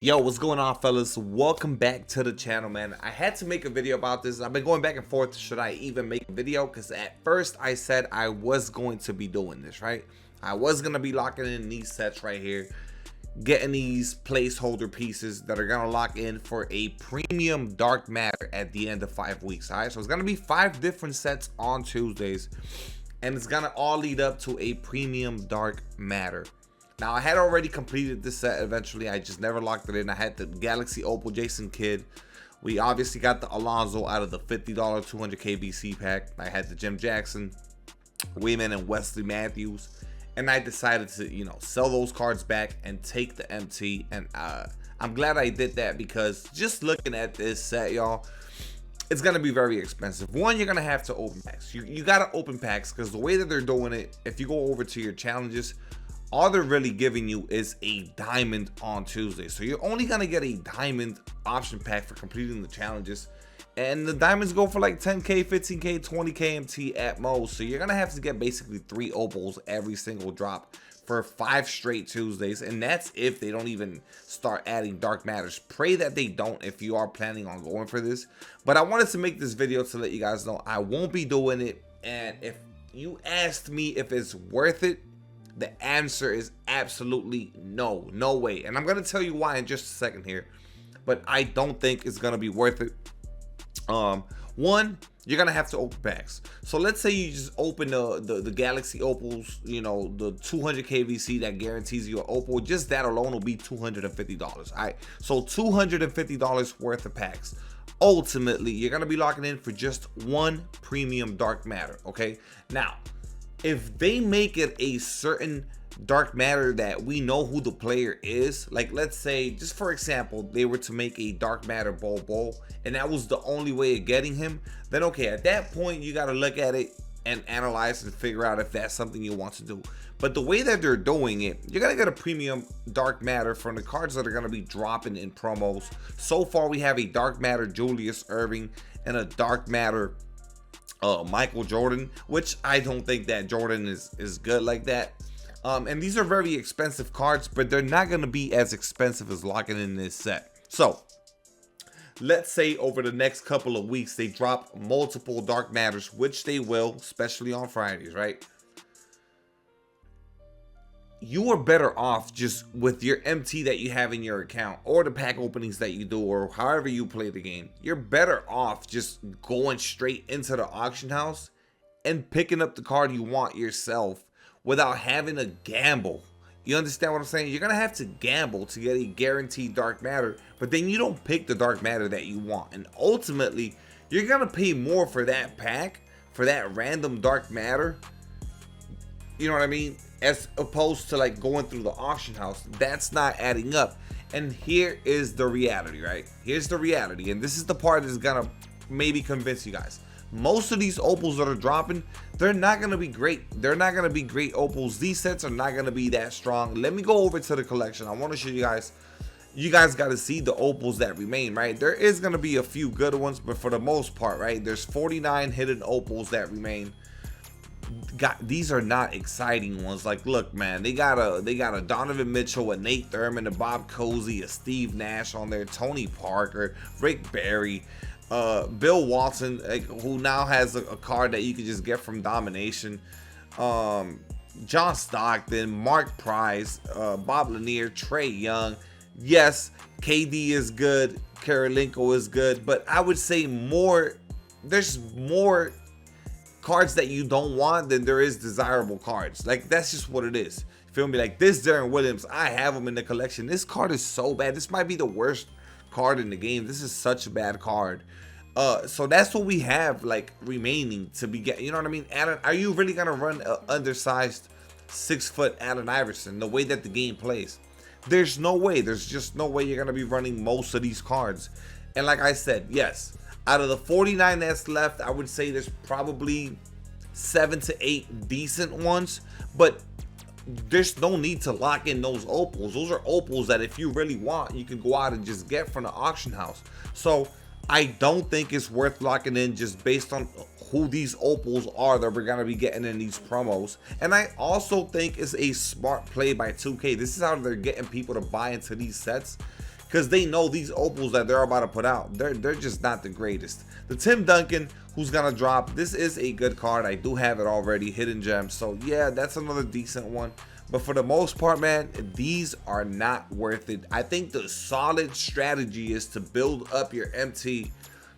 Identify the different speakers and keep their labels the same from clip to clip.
Speaker 1: Yo, what's going on, fellas? Welcome back to the channel, man. I had to make a video about this. I've been going back and forth. Should I even make a video? Because at first I said I was going to be doing this, right? I was going to be locking in these sets right here, getting these placeholder pieces that are going to lock in for a premium dark matter at the end of 5 weeks. All right, so it's going to be 5 different sets on Tuesdays, and it's going to all lead up to a premium dark matter. Now, I had already completed this set eventually. I just never locked it in. I had the Galaxy Opal Jason Kidd. We obviously got the Alonzo out of the $50 200k BC pack. I had the Jim Jackson, Wayman, and Wesley Matthews. And I decided to, sell those cards back and take the MT. And I'm glad I did that, because just looking at this set, y'all, it's going to be very expensive. One, you're going to have to open packs. You got to open packs, because the way that they're doing it, if you go over to your challenges, all they're really giving you is a diamond on Tuesday. So you're only going to get a diamond option pack for completing the challenges. And the diamonds go for like 10k, 15k, 20k MT at most. So you're going to have to get basically 3 opals every single drop for 5 straight Tuesdays. And that's if they don't even start adding dark matters. Pray that they don't if you are planning on going for this. But I wanted to make this video to let you guys know I won't be doing it. And if you asked me if it's worth it, the answer is absolutely no. No way. And I'm going to tell you why in just a second here. But I don't think it's going to be worth it. One, you're going to have to open packs. So let's say you just open the Galaxy Opals, the 200k VC that guarantees you an Opal. Just that alone will be $250. All right. So $250 worth of packs. Ultimately, you're going to be locking in for just one premium dark matter. Okay. Now, if they make it a certain dark matter that we know who the player is, like let's say, just for example, they were to make a dark matter Bobo, and that was the only way of getting him, then okay, at that point you got to look at it and analyze and figure out if that's something you want to do. But the way that they're doing it, you're gonna get a premium dark matter from the cards that are gonna be dropping in promos. So far we have a dark matter Julius Erving and a dark matter Michael Jordan, which I don't think that Jordan is good like that. And these are very expensive cards, but they're not going to be as expensive as locking in this set. So let's say over the next couple of weeks they drop multiple dark matters, which they will, especially on Fridays, right? You are better off just with your MT that you have in your account, or the pack openings that you do, or however you play the game. You're better off just going straight into the auction house and picking up the card you want yourself without having to gamble. You understand what I'm saying? You're gonna have to gamble to get a guaranteed dark matter, but then you don't pick the dark matter that you want, and ultimately you're gonna pay more for that pack, for that random dark matter, you know what I mean, as opposed to like going through the auction house. That's not adding up. And here is the reality, right? Here's the reality, and this is the part that's gonna maybe convince you guys. Most of these opals that are dropping, they're not gonna be great. They're not gonna be great opals. These sets are not gonna be that strong. Let me go over to the collection. I want to show you guys. You guys got to see the opals that remain, right? There is gonna be a few good ones, but for the most part, right, there's 49 hidden opals that remain. These are not exciting ones. Like, look, man, they got a Donovan Mitchell, a Nate Thurman, a Bob Cousy, a Steve Nash on there, Tony Parker, Rick Barry, Bill Walton, who now has a card that you can just get from Domination, John Stockton, Mark Price, Bob Lanier, Trey Young. Yes, KD is good, Karolinko is good, but I would say there's more cards that you don't want than there is desirable cards. Like, that's just what it is. You feel me? Like this Darren Williams, I have him in the collection. This card is so bad. This might be the worst card in the game. This is such a bad card. So that's what we have like remaining to be get. You know what I mean? Allen, are you really gonna run an undersized 6-foot Allen Iverson the way that the game plays? There's no way. There's just no way you're gonna be running most of these cards. And like I said, yes, out of the 49 that's left, I would say there's probably 7 to 8 decent ones, but there's no need to lock in those opals. Those are opals that if you really want, you can go out and just get from the auction house. So I don't think it's worth locking in just based on who these opals are that we're going to be getting in these promos. And I also think it's a smart play by 2K. This is how they're getting people to buy into these sets, because they know these opals that they're about to put out, they're just not the greatest. The Tim Duncan, who's gonna drop, this is a good card. I do have it already, hidden gems, so yeah, that's another decent one. But for the most part, man, these are not worth it. I think the solid strategy is to build up your MT,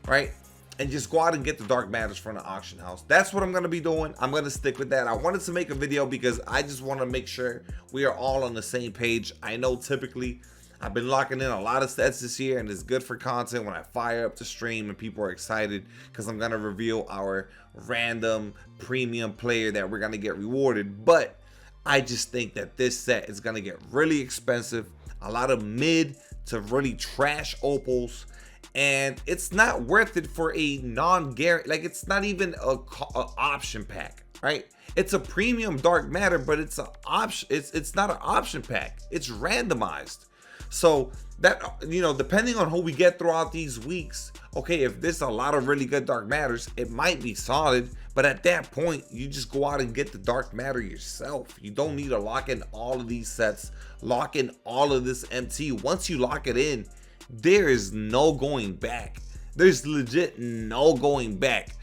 Speaker 1: right? And just go out and get the dark matters from the auction house. That's what I'm going to be doing. I'm going to stick with that. I wanted to make a video because I just want to make sure we are all on the same page. I know typically I've been locking in a lot of sets this year, and it's good for content when I fire up the stream and people are excited because I'm going to reveal our random premium player that we're going to get rewarded. But I just think that this set is going to get really expensive. A lot of mid to really trash opals. And it's not worth it for a non-guarantee, like it's not even a option pack, right? It's a premium dark matter, but it's an option. It's not an option pack. It's randomized. So that, you know, depending on who we get throughout these weeks, okay, if there's a lot of really good dark matters, it might be solid. But at that point, you just go out and get the dark matter yourself. You don't need to lock in all of these sets, lock in all of this MT. Once you lock it in, there is no going back. There's legit no going back.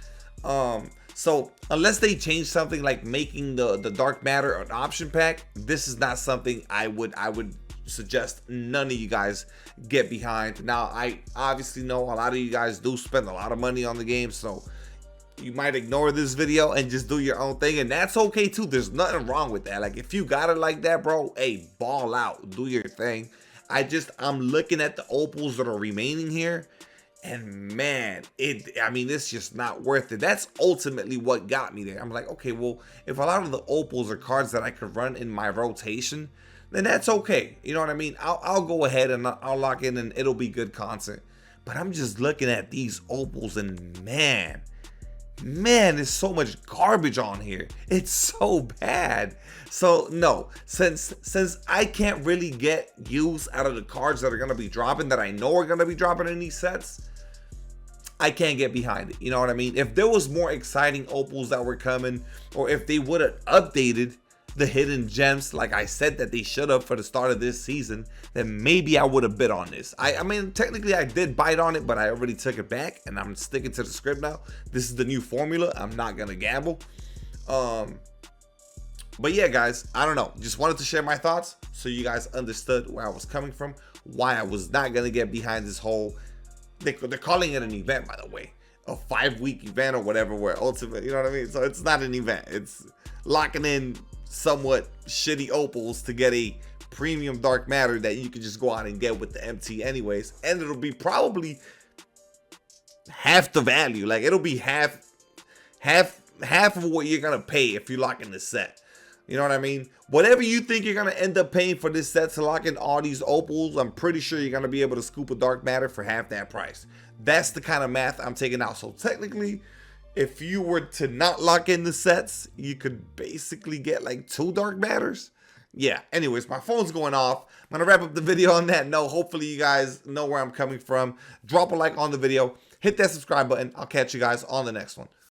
Speaker 1: So unless they change something like making the dark matter an option pack, this is not something I would suggest none of you guys get behind. Now, I obviously know a lot of you guys do spend a lot of money on the game, so you might ignore this video and just do your own thing, and that's okay too. There's nothing wrong with that. Like, if you got it like that, bro, hey, ball out, do your thing. I'm looking at the opals that are remaining here, and man, I mean, it's just not worth it. That's ultimately what got me there. I'm like, okay, well, if a lot of the opals are cards that I could run in my rotation, then that's okay. You know what I mean? I'll go ahead and I'll lock in, and it'll be good content. But I'm just looking at these opals, and man, there's so much garbage on here. It's so bad. So no, since I can't really get use out of the cards that are going to be dropping, that I know are going to be dropping in these sets, I can't get behind it. You know what I mean? If there was more exciting opals that were coming, or if they would have updated the hidden gems like I said that they should have for the start of this season, then maybe I would have bid on this. I mean, technically I did bite on it, but I already took it back, and I'm sticking to the script now. This is the new formula. I'm not gonna gamble. But yeah, guys, I don't know, just wanted to share my thoughts so you guys understood where I was coming from, why I was not gonna get behind this whole, they're calling it an event, by the way, a 5-week event or whatever, where ultimately, you know what I mean? So it's not an event, it's locking in somewhat shitty opals to get a premium dark matter that you can just go out and get with the MT anyways, and it'll be probably half the value. Like, it'll be half of what you're gonna pay if you lock in the set. You know what I mean? Whatever you think you're gonna end up paying for this set to lock in all these opals, I'm pretty sure you're gonna be able to scoop a dark matter for half that price. That's the kind of math I'm taking out. So technically, if you were to not lock in the sets, you could basically get like 2 dark matters. Yeah, anyways, my phone's going off. I'm gonna wrap up the video on that note. Hopefully you guys know where I'm coming from. Drop a like on the video, hit that subscribe button. I'll catch you guys on the next one.